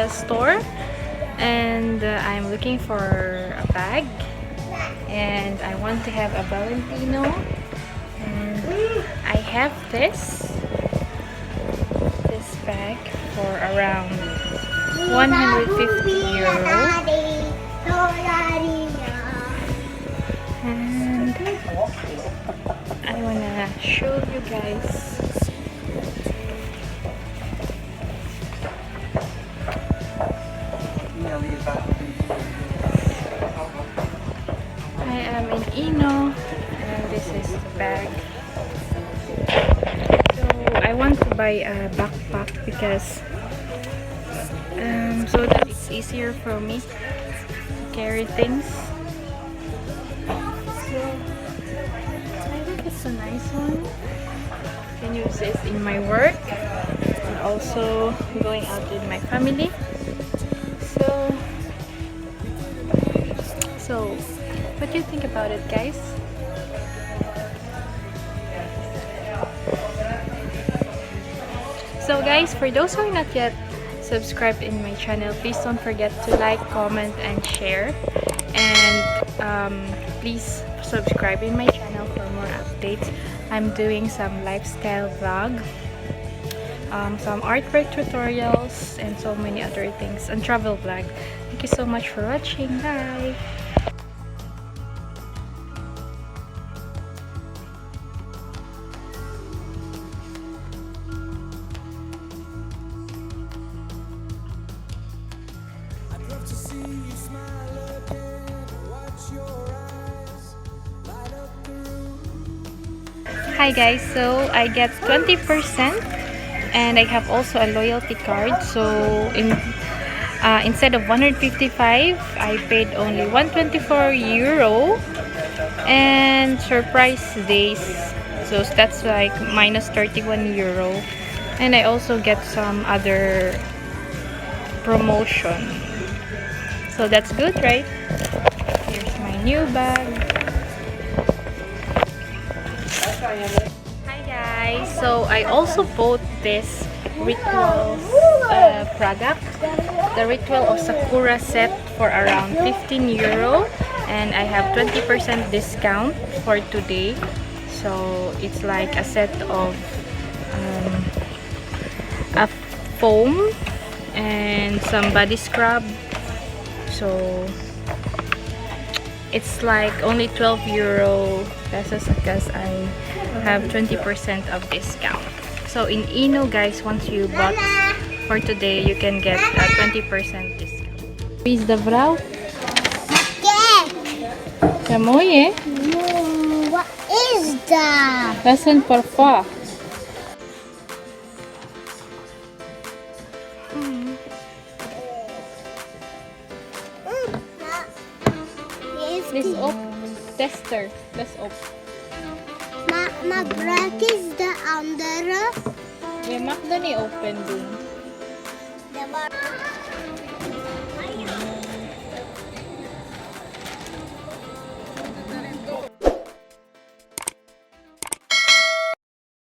the store, and I'm looking for a bag, and I want to have a Valentino, and I have this bag for around 150 euro, and I wanna show you guys. I am in Inno, and this is the bag. So I want to buy a backpack because so that it's easier for me to carry things. So I think it's a nice one. I can use this in my work and also going out with my family. So what do you think about it, guys? So guys, for those who are not yet subscribed in my channel, please don't forget to like, comment, and share, and please subscribe in my channel for more updates. I'm doing some lifestyle vlog, some artwork tutorials, and so many other things, and travel vlog. Thank you so much for watching. Bye! Hi guys, so I get 20% and I have also a loyalty card. So instead of 155, I paid only 124 euro and surprise days, so that's like minus 31 euro, and I also get some other promotion, so that's good, right? Here's my new bag. Hi guys, so I also bought this Rituals product, the Ritual of Sakura set, for around 15 euro, and I have 20% discount for today. So it's like a set of a foam and some body scrub, so it's like only 12 euro pesos because I have 20% of discount. So in Inno guys, once you bought for today, you can get a 20% discount. Is the brow? Kamoy eh? What is that? Lesson parfois. Let's open. Tester. Let's open. Mag-break is the under. May makdo ni open dun. Diba?